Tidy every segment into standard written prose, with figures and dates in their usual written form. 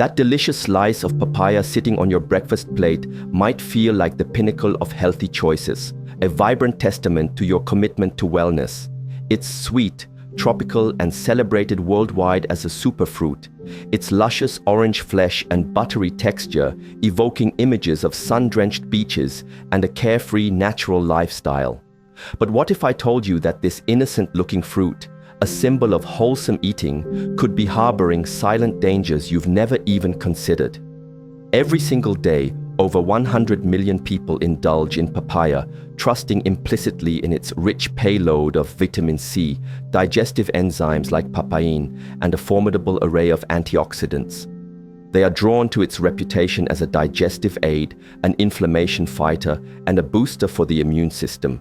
That delicious slice of papaya sitting on your breakfast plate might feel like the pinnacle of healthy choices, a vibrant testament to your commitment to wellness. It's sweet, tropical, and celebrated worldwide as a superfruit, its luscious orange flesh and buttery texture evoking images of sun-drenched beaches and a carefree, natural lifestyle. But what if I told you that this innocent-looking fruit, a symbol of wholesome eating, could be harboring silent dangers you've never even considered? Every single day, over 100 million people indulge in papaya, trusting implicitly in its rich payload of vitamin C, digestive enzymes like papain, and a formidable array of antioxidants. They are drawn to its reputation as a digestive aid, an inflammation fighter, and a booster for the immune system.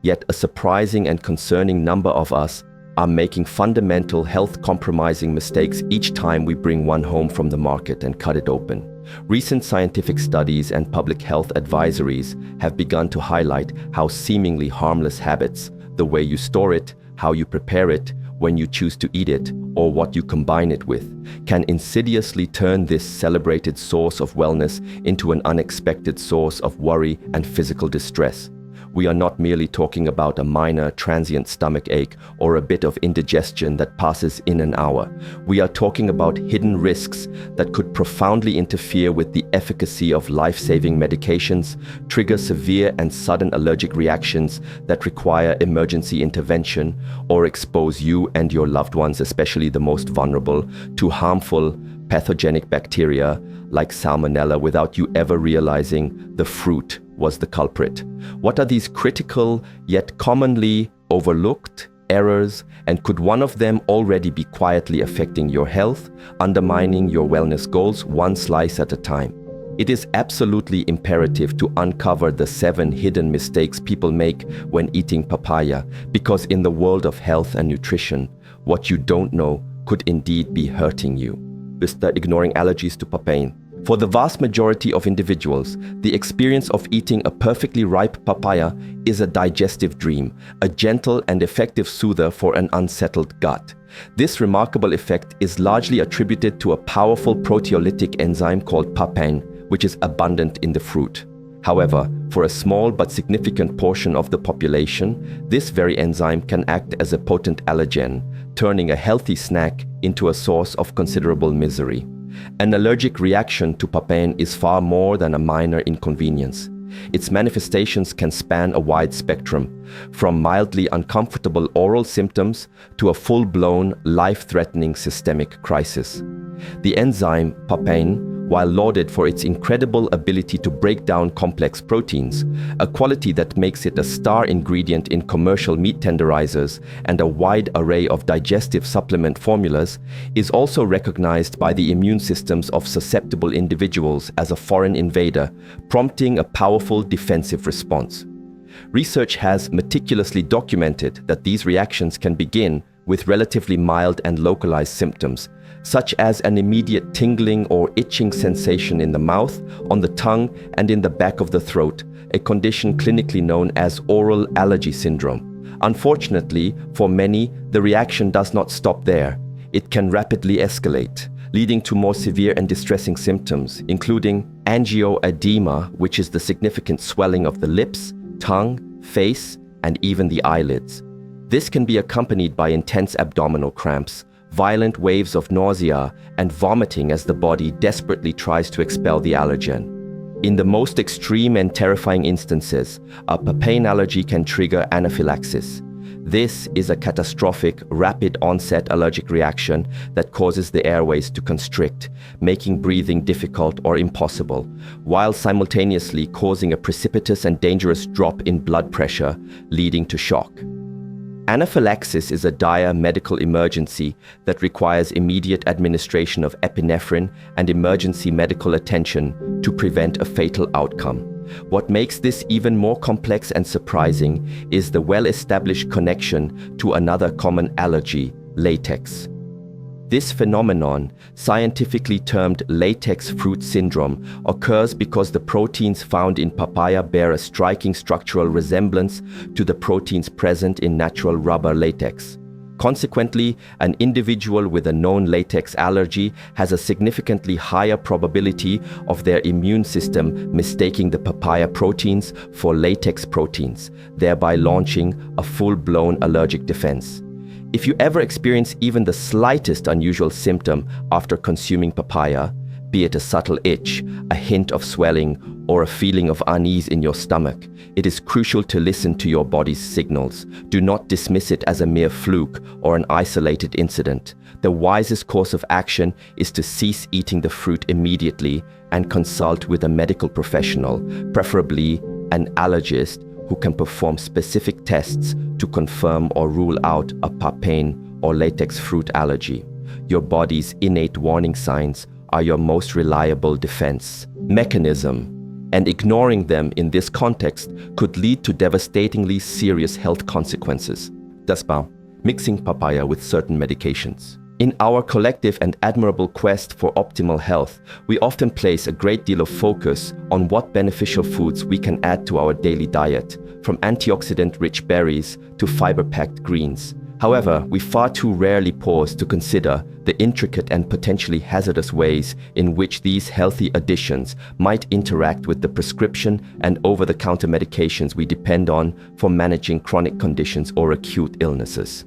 Yet a surprising and concerning number of us are making fundamental health-compromising mistakes each time we bring one home from the market and cut it open. Recent scientific studies and public health advisories have begun to highlight how seemingly harmless habits, the way you store it, how you prepare it, when you choose to eat it, or what you combine it with, can insidiously turn this celebrated source of wellness into an unexpected source of worry and physical distress. We are not merely talking about a minor transient stomach ache or a bit of indigestion that passes in an hour. We are talking about hidden risks that could profoundly interfere with the efficacy of life-saving medications, trigger severe and sudden allergic reactions that require emergency intervention, or expose you and your loved ones, especially the most vulnerable, to harmful pathogenic bacteria like salmonella without you ever realizing the fruit was the culprit. What are these critical yet commonly overlooked errors, and could one of them already be quietly affecting your health, undermining your wellness goals one slice at a time? It is absolutely imperative to uncover the 7 hidden mistakes people make when eating papaya, because in the world of health and nutrition, what you don't know could indeed be hurting you. Mr. Ignoring allergies to papain. For the vast majority of individuals, the experience of eating a perfectly ripe papaya is a digestive dream, a gentle and effective soother for an unsettled gut. This remarkable effect is largely attributed to a powerful proteolytic enzyme called papain, which is abundant in the fruit. However, for a small but significant portion of the population, this very enzyme can act as a potent allergen, turning a healthy snack into a source of considerable misery. An allergic reaction to papain is far more than a minor inconvenience. Its manifestations can span a wide spectrum, from mildly uncomfortable oral symptoms to a full-blown, life-threatening systemic crisis. The enzyme papain, while lauded for its incredible ability to break down complex proteins, a quality that makes it a star ingredient in commercial meat tenderizers and a wide array of digestive supplement formulas, is also recognized by the immune systems of susceptible individuals as a foreign invader, prompting a powerful defensive response. Research has meticulously documented that these reactions can begin with relatively mild and localized symptoms, such as an immediate tingling or itching sensation in the mouth, on the tongue, and in the back of the throat, a condition clinically known as oral allergy syndrome. Unfortunately, for many, the reaction does not stop there. It can rapidly escalate, leading to more severe and distressing symptoms, including angioedema, which is the significant swelling of the lips, tongue, face, and even the eyelids. This can be accompanied by intense abdominal cramps, violent waves of nausea, and vomiting as the body desperately tries to expel the allergen. In the most extreme and terrifying instances, a papain allergy can trigger anaphylaxis. This is a catastrophic, rapid-onset allergic reaction that causes the airways to constrict, making breathing difficult or impossible, while simultaneously causing a precipitous and dangerous drop in blood pressure, leading to shock. Anaphylaxis is a dire medical emergency that requires immediate administration of epinephrine and emergency medical attention to prevent a fatal outcome. What makes this even more complex and surprising is the well-established connection to another common allergy, latex. This phenomenon, scientifically termed latex fruit syndrome, occurs because the proteins found in papaya bear a striking structural resemblance to the proteins present in natural rubber latex. Consequently, an individual with a known latex allergy has a significantly higher probability of their immune system mistaking the papaya proteins for latex proteins, thereby launching a full-blown allergic defense. If you ever experience even the slightest unusual symptom after consuming papaya, be it a subtle itch, a hint of swelling, or a feeling of unease in your stomach, it is crucial to listen to your body's signals. Do not dismiss it as a mere fluke or an isolated incident. The wisest course of action is to cease eating the fruit immediately and consult with a medical professional, preferably an allergist who can perform specific tests to confirm or rule out a papain or latex fruit allergy. Your body's innate warning signs are your most reliable defense mechanism, and ignoring them in this context could lead to devastatingly serious health consequences. Das war mixing papaya with certain medications. In our collective and admirable quest for optimal health, we often place a great deal of focus on what beneficial foods we can add to our daily diet, from antioxidant-rich berries to fiber-packed greens. However, we far too rarely pause to consider the intricate and potentially hazardous ways in which these healthy additions might interact with the prescription and over-the-counter medications we depend on for managing chronic conditions or acute illnesses.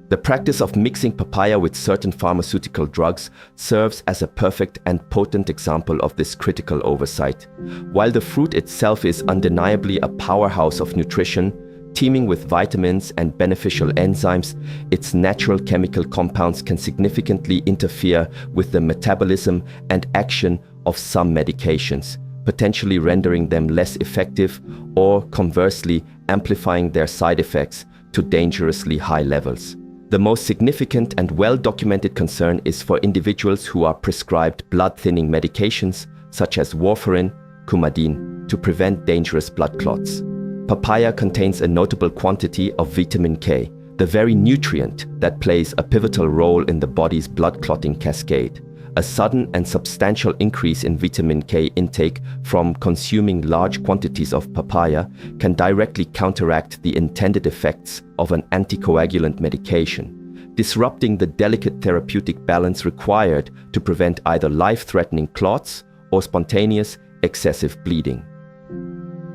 The practice of mixing papaya with certain pharmaceutical drugs serves as a perfect and potent example of this critical oversight. While the fruit itself is undeniably a powerhouse of nutrition, teeming with vitamins and beneficial enzymes, its natural chemical compounds can significantly interfere with the metabolism and action of some medications, potentially rendering them less effective or, conversely, amplifying their side effects to dangerously high levels. The most significant and well-documented concern is for individuals who are prescribed blood-thinning medications such as warfarin, Coumadin, to prevent dangerous blood clots. Papaya contains a notable quantity of vitamin K, the very nutrient that plays a pivotal role in the body's blood clotting cascade. A sudden and substantial increase in vitamin K intake from consuming large quantities of papaya can directly counteract the intended effects of an anticoagulant medication, disrupting the delicate therapeutic balance required to prevent either life-threatening clots or spontaneous excessive bleeding.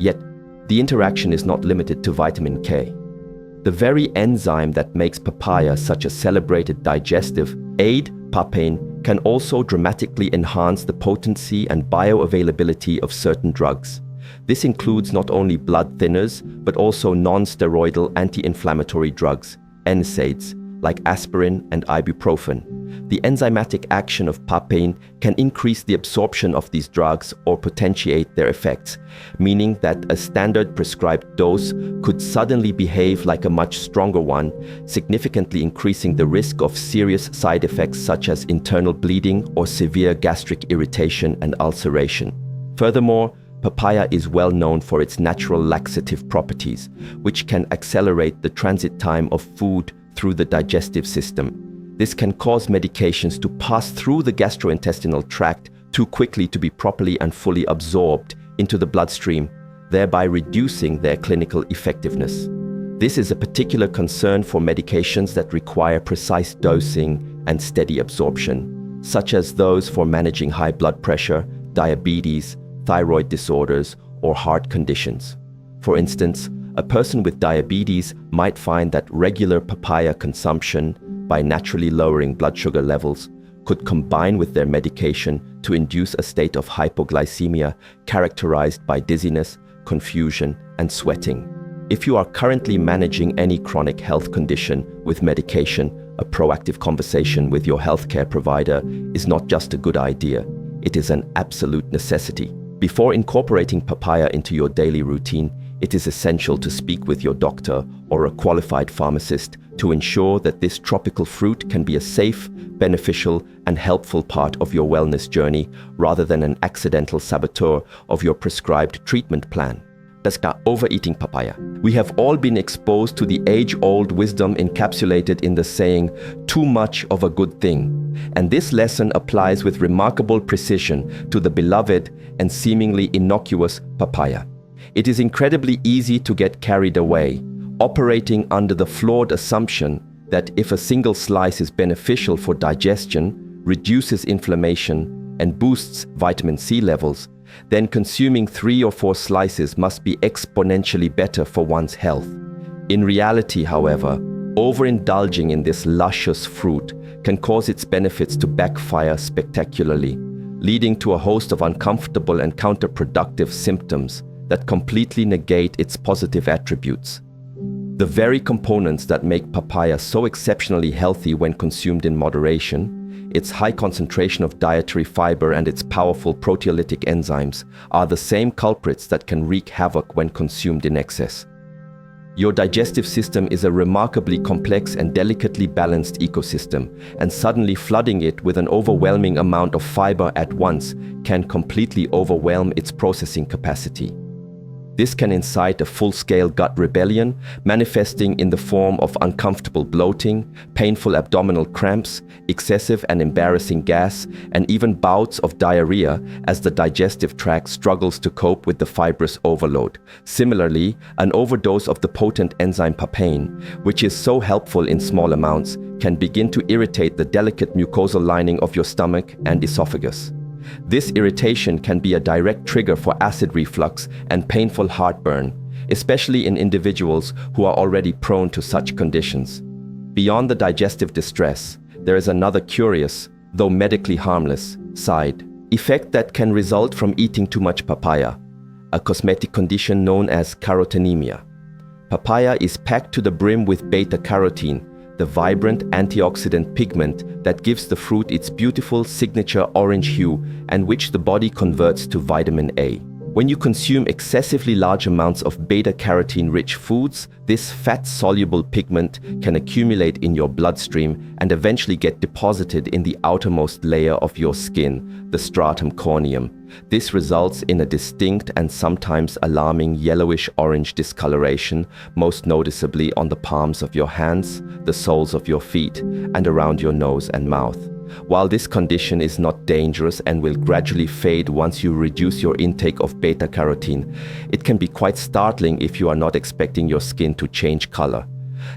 Yet, the interaction is not limited to vitamin K. The very enzyme that makes papaya such a celebrated digestive aid, papain, can also dramatically enhance the potency and bioavailability of certain drugs. This includes not only blood thinners, but also non-steroidal anti-inflammatory drugs, NSAIDs, like aspirin and ibuprofen. The enzymatic action of papain can increase the absorption of these drugs or potentiate their effects, meaning that a standard prescribed dose could suddenly behave like a much stronger one, significantly increasing the risk of serious side effects such as internal bleeding or severe gastric irritation and ulceration. Furthermore, papaya is well known for its natural laxative properties, which can accelerate the transit time of food through the digestive system. This can cause medications to pass through the gastrointestinal tract too quickly to be properly and fully absorbed into the bloodstream, thereby reducing their clinical effectiveness. This is a particular concern for medications that require precise dosing and steady absorption, such as those for managing high blood pressure, diabetes, thyroid disorders, or heart conditions. For instance, a person with diabetes might find that regular papaya consumption, by naturally lowering blood sugar levels, could combine with their medication to induce a state of hypoglycemia characterized by dizziness, confusion, and sweating. If you are currently managing any chronic health condition with medication, a proactive conversation with your healthcare provider is not just a good idea, it is an absolute necessity. Before incorporating papaya into your daily routine, it is essential to speak with your doctor or a qualified pharmacist to ensure that this tropical fruit can be a safe, beneficial, and helpful part of your wellness journey rather than an accidental saboteur of your prescribed treatment plan. Overeating papaya. We have all been exposed to the age-old wisdom encapsulated in the saying, "Too much of a good thing." And this lesson applies with remarkable precision to the beloved and seemingly innocuous papaya. It is incredibly easy to get carried away, operating under the flawed assumption that if a single slice is beneficial for digestion, reduces inflammation, and boosts vitamin C levels, then consuming 3 or 4 slices must be exponentially better for one's health. In reality, however, overindulging in this luscious fruit can cause its benefits to backfire spectacularly, leading to a host of uncomfortable and counterproductive symptoms that completely negate its positive attributes. The very components that make papaya so exceptionally healthy when consumed in moderation, its high concentration of dietary fiber and its powerful proteolytic enzymes, are the same culprits that can wreak havoc when consumed in excess. Your digestive system is a remarkably complex and delicately balanced ecosystem, and suddenly flooding it with an overwhelming amount of fiber at once can completely overwhelm its processing capacity. This can incite a full-scale gut rebellion, manifesting in the form of uncomfortable bloating, painful abdominal cramps, excessive and embarrassing gas, and even bouts of diarrhea as the digestive tract struggles to cope with the fibrous overload. Similarly, an overdose of the potent enzyme papain, which is so helpful in small amounts, can begin to irritate the delicate mucosal lining of your stomach and esophagus. This irritation can be a direct trigger for acid reflux and painful heartburn, especially in individuals who are already prone to such conditions. Beyond the digestive distress, there is another curious, though medically harmless, side effect that can result from eating too much papaya, a cosmetic condition known as carotenemia. Papaya is packed to the brim with beta-carotene, the vibrant antioxidant pigment that gives the fruit its beautiful signature orange hue and which the body converts to vitamin A. When you consume excessively large amounts of beta-carotene-rich foods, this fat-soluble pigment can accumulate in your bloodstream and eventually get deposited in the outermost layer of your skin, the stratum corneum. This results in a distinct and sometimes alarming yellowish-orange discoloration, most noticeably on the palms of your hands, the soles of your feet, and around your nose and mouth. While this condition is not dangerous and will gradually fade once you reduce your intake of beta-carotene, it can be quite startling if you are not expecting your skin to change color.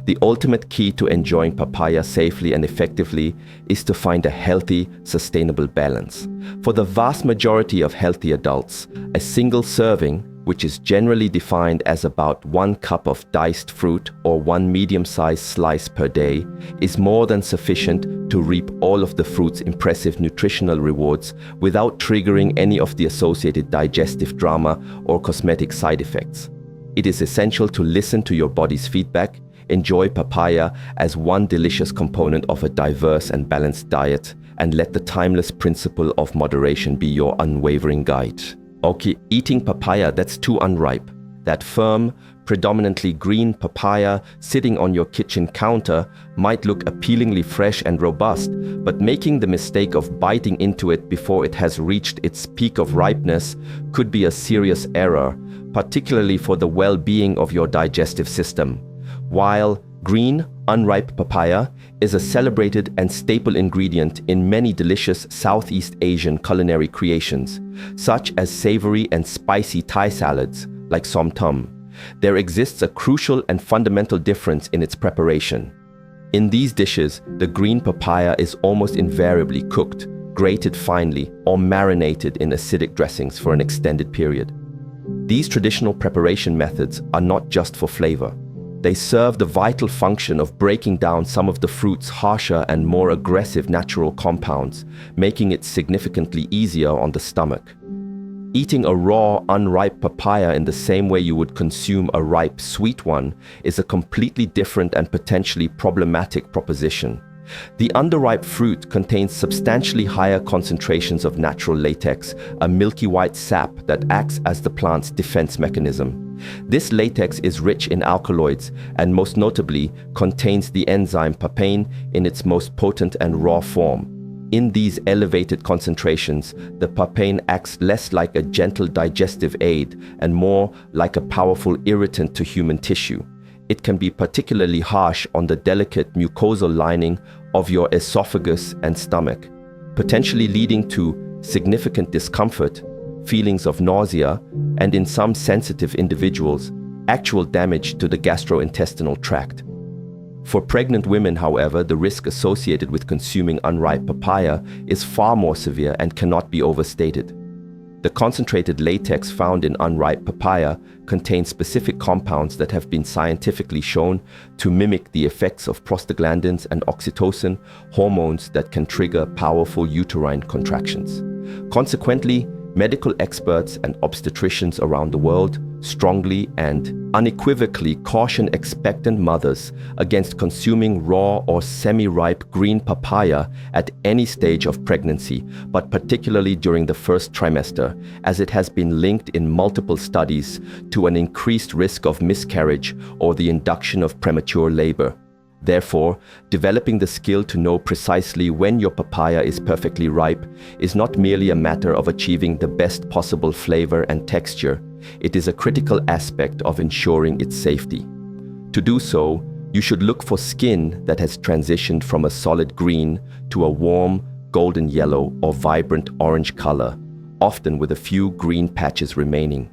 The ultimate key to enjoying papaya safely and effectively is to find a healthy, sustainable balance. For the vast majority of healthy adults, a single serving, which is generally defined as about 1 cup of diced fruit or 1 medium-sized slice per day, is more than sufficient to reap all of the fruit's impressive nutritional rewards without triggering any of the associated digestive drama or cosmetic side effects. It is essential to listen to your body's feedback, enjoy papaya as one delicious component of a diverse and balanced diet, and let the timeless principle of moderation be your unwavering guide. Okay, eating papaya that's too unripe. That firm, predominantly green papaya sitting on your kitchen counter might look appealingly fresh and robust, but making the mistake of biting into it before it has reached its peak of ripeness could be a serious error, particularly for the well-being of your digestive system. While green, unripe papaya is a celebrated and staple ingredient in many delicious Southeast Asian culinary creations, such as savory and spicy Thai salads like som tam, there exists a crucial and fundamental difference in its preparation. In these dishes, the green papaya is almost invariably cooked, grated finely, or marinated in acidic dressings for an extended period. These traditional preparation methods are not just for flavor. They serve the vital function of breaking down some of the fruit's harsher and more aggressive natural compounds, making it significantly easier on the stomach. Eating a raw, unripe papaya in the same way you would consume a ripe, sweet one is a completely different and potentially problematic proposition. The underripe fruit contains substantially higher concentrations of natural latex, a milky white sap that acts as the plant's defense mechanism. This latex is rich in alkaloids and most notably contains the enzyme papain in its most potent and raw form. In these elevated concentrations, the papain acts less like a gentle digestive aid and more like a powerful irritant to human tissue. It can be particularly harsh on the delicate mucosal lining of your esophagus and stomach, potentially leading to significant discomfort, feelings of nausea, and in some sensitive individuals, actual damage to the gastrointestinal tract. For pregnant women, however, the risk associated with consuming unripe papaya is far more severe and cannot be overstated. The concentrated latex found in unripe papaya contains specific compounds that have been scientifically shown to mimic the effects of prostaglandins and oxytocin, hormones that can trigger powerful uterine contractions. Consequently, medical experts and obstetricians around the world strongly and unequivocally caution expectant mothers against consuming raw or semi-ripe green papaya at any stage of pregnancy, but particularly during the first trimester, as it has been linked in multiple studies to an increased risk of miscarriage or the induction of premature labor. Therefore, developing the skill to know precisely when your papaya is perfectly ripe is not merely a matter of achieving the best possible flavor and texture. It is a critical aspect of ensuring its safety. To do so, you should look for skin that has transitioned from a solid green to a warm, golden yellow or vibrant orange color, often with a few green patches remaining.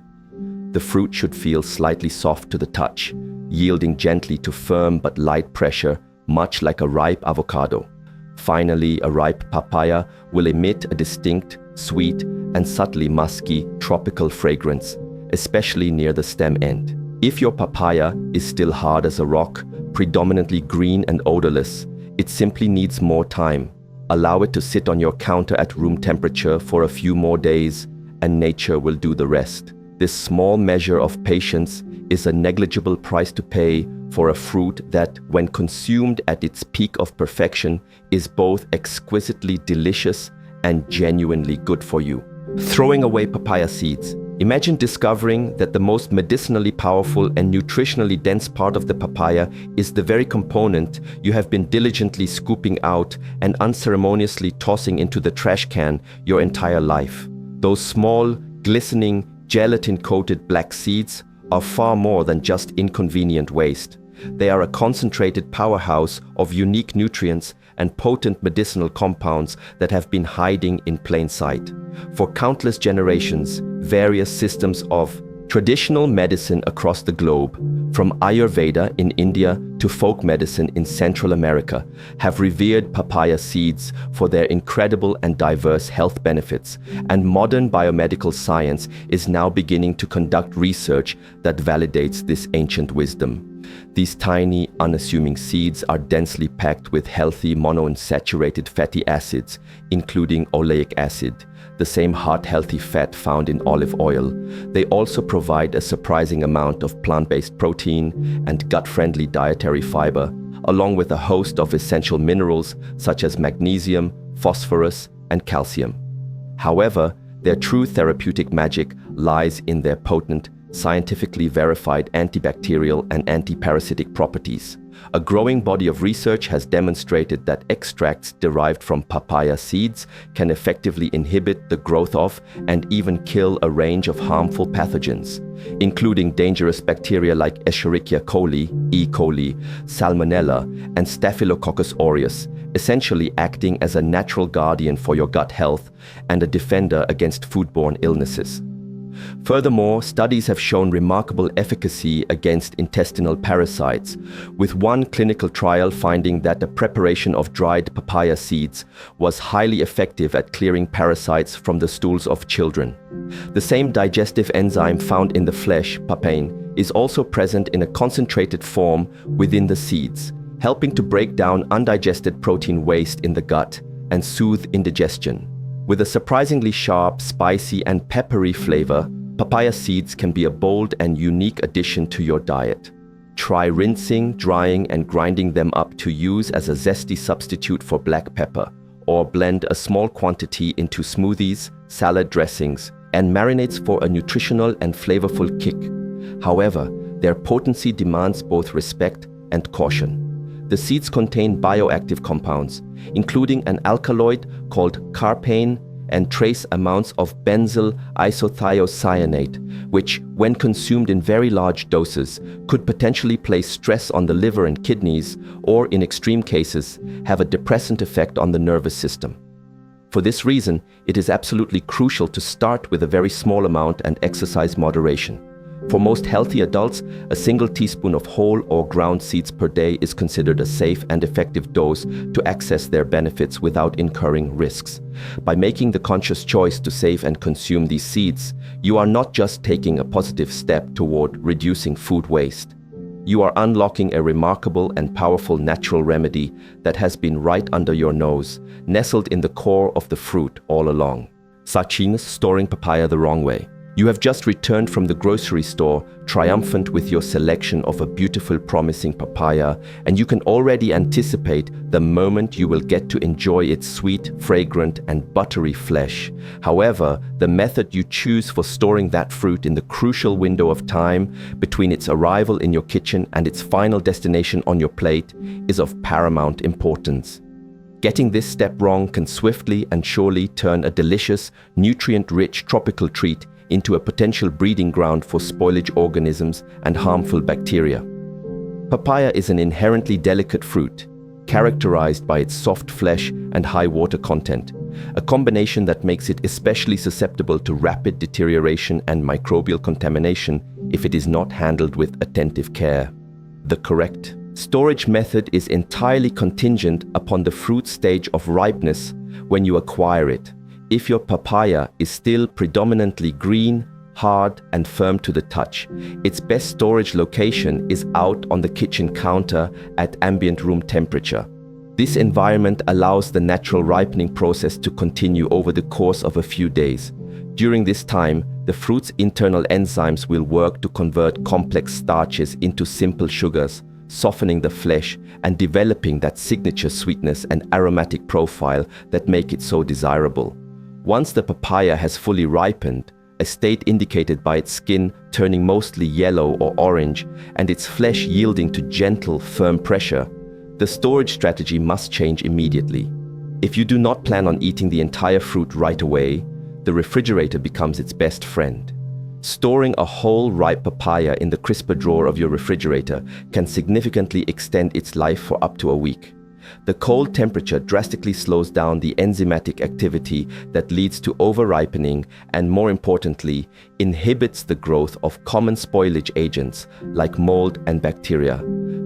The fruit should feel slightly soft to the touch, yielding gently to firm but light pressure, much like a ripe avocado. Finally, a ripe papaya will emit a distinct, sweet, and subtly musky tropical fragrance, especially near the stem end. If your papaya is still hard as a rock, predominantly green and odorless, it simply needs more time. Allow it to sit on your counter at room temperature for a few more days, and nature will do the rest. This small measure of patience is a negligible price to pay for a fruit that, when consumed at its peak of perfection, is both exquisitely delicious and genuinely good for you. Throwing away papaya seeds. Imagine discovering that the most medicinally powerful and nutritionally dense part of the papaya is the very component you have been diligently scooping out and unceremoniously tossing into the trash can your entire life. Those small, glistening, gelatin-coated black seeds are far more than just inconvenient waste. They are a concentrated powerhouse of unique nutrients and potent medicinal compounds that have been hiding in plain sight. For countless generations, various systems of traditional medicine across the globe, from Ayurveda in India to folk medicine in Central America, have revered papaya seeds for their incredible and diverse health benefits, and modern biomedical science is now beginning to conduct research that validates this ancient wisdom. These tiny, unassuming seeds are densely packed with healthy monounsaturated fatty acids, including oleic acid, the same heart-healthy fat found in olive oil. They also provide a surprising amount of plant-based protein and gut-friendly dietary fiber, along with a host of essential minerals such as magnesium, phosphorus, and calcium. However, their true therapeutic magic lies in their potent, scientifically verified antibacterial and antiparasitic properties. A growing body of research has demonstrated that extracts derived from papaya seeds can effectively inhibit the growth of and even kill a range of harmful pathogens, including dangerous bacteria like Escherichia coli, E. coli, Salmonella, and Staphylococcus aureus, essentially acting as a natural guardian for your gut health and a defender against foodborne illnesses. Furthermore, studies have shown remarkable efficacy against intestinal parasites, with one clinical trial finding that the preparation of dried papaya seeds was highly effective at clearing parasites from the stools of children. The same digestive enzyme found in the flesh, papain, is also present in a concentrated form within the seeds, helping to break down undigested protein waste in the gut and soothe indigestion. With a surprisingly sharp, spicy, and peppery flavor, papaya seeds can be a bold and unique addition to your diet. Try rinsing, drying, and grinding them up to use as a zesty substitute for black pepper, or blend a small quantity into smoothies, salad dressings, and marinades for a nutritional and flavorful kick. However, their potency demands both respect and caution. The seeds contain bioactive compounds, including an alkaloid called carpane and trace amounts of benzyl isothiocyanate, which, when consumed in very large doses, could potentially place stress on the liver and kidneys, or in extreme cases, have a depressant effect on the nervous system. For this reason, it is absolutely crucial to start with a very small amount and exercise moderation. For most healthy adults, a single teaspoon of whole or ground seeds per day is considered a safe and effective dose to access their benefits without incurring risks. By making the conscious choice to save and consume these seeds, you are not just taking a positive step toward reducing food waste. You are unlocking a remarkable and powerful natural remedy that has been right under your nose, nestled in the core of the fruit all along. Sachin's storing papaya the wrong way. You have just returned from the grocery store, triumphant with your selection of a beautiful, promising papaya, and you can already anticipate the moment you will get to enjoy its sweet, fragrant, and buttery flesh. However, the method you choose for storing that fruit in the crucial window of time between its arrival in your kitchen and its final destination on your plate is of paramount importance. Getting this step wrong can swiftly and surely turn a delicious, nutrient-rich tropical treat into a potential breeding ground for spoilage organisms and harmful bacteria. Papaya is an inherently delicate fruit, characterized by its soft flesh and high water content, a combination that makes it especially susceptible to rapid deterioration and microbial contamination if it is not handled with attentive care. The correct storage method is entirely contingent upon the fruit stage of ripeness when you acquire it. If your papaya is still predominantly green, hard, and firm to the touch, its best storage location is out on the kitchen counter at ambient room temperature. This environment allows the natural ripening process to continue over the course of a few days. During this time, the fruit's internal enzymes will work to convert complex starches into simple sugars, softening the flesh and developing that signature sweetness and aromatic profile that make it so desirable. Once the papaya has fully ripened, a state indicated by its skin turning mostly yellow or orange and its flesh yielding to gentle, firm pressure, the storage strategy must change immediately. If you do not plan on eating the entire fruit right away, the refrigerator becomes its best friend. Storing a whole ripe papaya in the crisper drawer of your refrigerator can significantly extend its life for up to a week. The cold temperature drastically slows down the enzymatic activity that leads to over-ripening and, more importantly, inhibits the growth of common spoilage agents like mold and bacteria.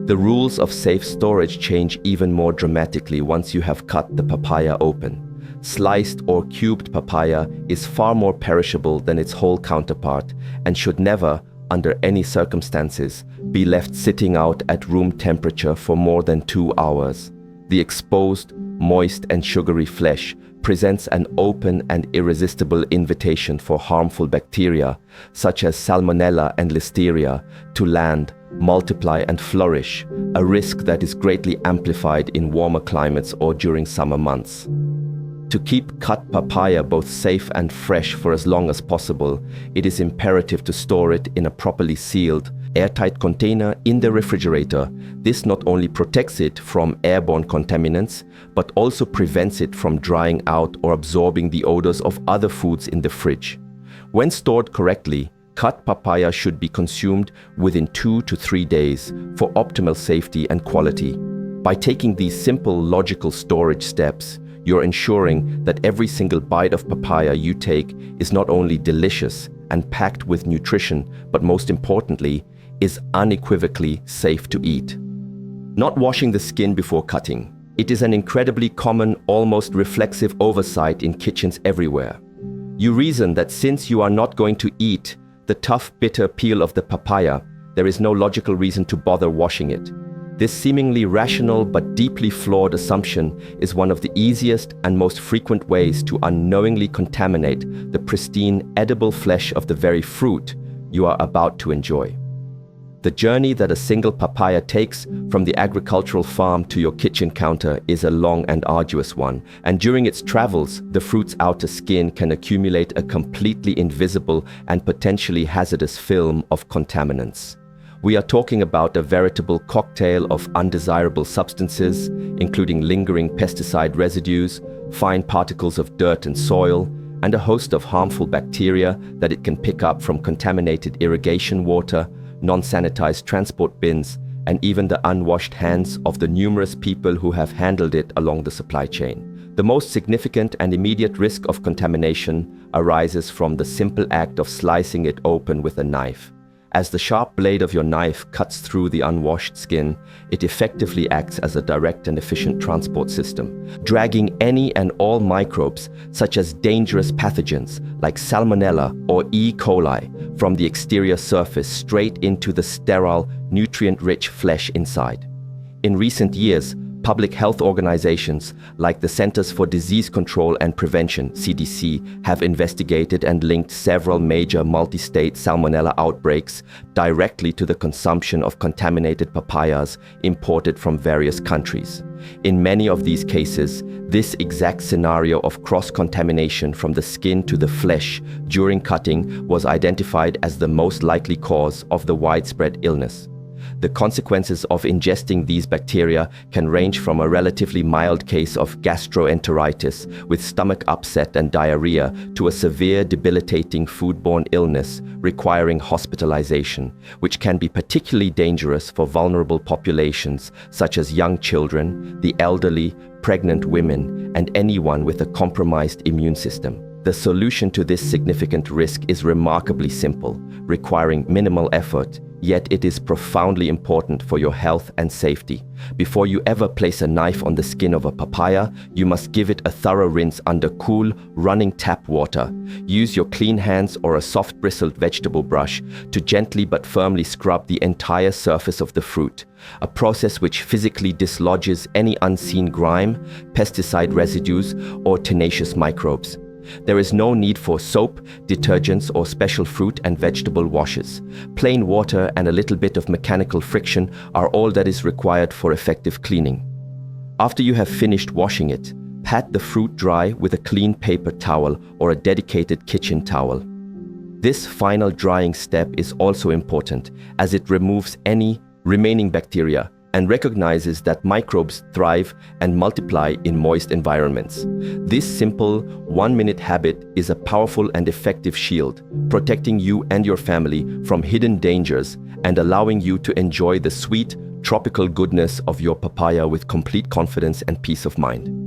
The rules of safe storage change even more dramatically once you have cut the papaya open. Sliced or cubed papaya is far more perishable than its whole counterpart and should never, under any circumstances, be left sitting out at room temperature for more than 2 hours. The exposed, moist, and sugary flesh presents an open and irresistible invitation for harmful bacteria, such as Salmonella and Listeria, to land, multiply, and flourish, a risk that is greatly amplified in warmer climates or during summer months. To keep cut papaya both safe and fresh for as long as possible, it is imperative to store it in a properly sealed, airtight container in the refrigerator. This not only protects it from airborne contaminants, but also prevents it from drying out or absorbing the odors of other foods in the fridge. When stored correctly, cut papaya should be consumed within 2 to 3 days for optimal safety and quality. By taking these simple, logical storage steps, you're ensuring that every single bite of papaya you take is not only delicious and packed with nutrition, but most importantly, is unequivocally safe to eat. Not washing the skin before cutting. It is an incredibly common, almost reflexive oversight in kitchens everywhere. You reason that since you are not going to eat the tough, bitter peel of the papaya, there is no logical reason to bother washing it. This seemingly rational but deeply flawed assumption is one of the easiest and most frequent ways to unknowingly contaminate the pristine, edible flesh of the very fruit you are about to enjoy. The journey that a single papaya takes from the agricultural farm to your kitchen counter is a long and arduous one, and during its travels, the fruit's outer skin can accumulate a completely invisible and potentially hazardous film of contaminants. We are talking about a veritable cocktail of undesirable substances, including lingering pesticide residues, fine particles of dirt and soil, and a host of harmful bacteria that it can pick up from contaminated irrigation water, non-sanitized transport bins, and even the unwashed hands of the numerous people who have handled it along the supply chain. The most significant and immediate risk of contamination arises from the simple act of slicing it open with a knife. As the sharp blade of your knife cuts through the unwashed skin, it effectively acts as a direct and efficient transport system, dragging any and all microbes, such as dangerous pathogens like Salmonella or E. coli, from the exterior surface straight into the sterile, nutrient-rich flesh inside. In recent years, public health organizations like the Centers for Disease Control and Prevention, CDC, have investigated and linked several major multi-state Salmonella outbreaks directly to the consumption of contaminated papayas imported from various countries. In many of these cases, this exact scenario of cross-contamination from the skin to the flesh during cutting was identified as the most likely cause of the widespread illness. The consequences of ingesting these bacteria can range from a relatively mild case of gastroenteritis with stomach upset and diarrhea to a severe, debilitating foodborne illness requiring hospitalization, which can be particularly dangerous for vulnerable populations such as young children, the elderly, pregnant women, and anyone with a compromised immune system. The solution to this significant risk is remarkably simple, requiring minimal effort, yet it is profoundly important for your health and safety. Before you ever place a knife on the skin of a papaya, you must give it a thorough rinse under cool, running tap water. Use your clean hands or a soft bristled vegetable brush to gently but firmly scrub the entire surface of the fruit, a process which physically dislodges any unseen grime, pesticide residues, or tenacious microbes. There is no need for soap, detergents, or special fruit and vegetable washes. Plain water and a little bit of mechanical friction are all that is required for effective cleaning. After you have finished washing it, pat the fruit dry with a clean paper towel or a dedicated kitchen towel. This final drying step is also important as it removes any remaining bacteria and recognizes that microbes thrive and multiply in moist environments. This simple, one-minute habit is a powerful and effective shield, protecting you and your family from hidden dangers and allowing you to enjoy the sweet, tropical goodness of your papaya with complete confidence and peace of mind.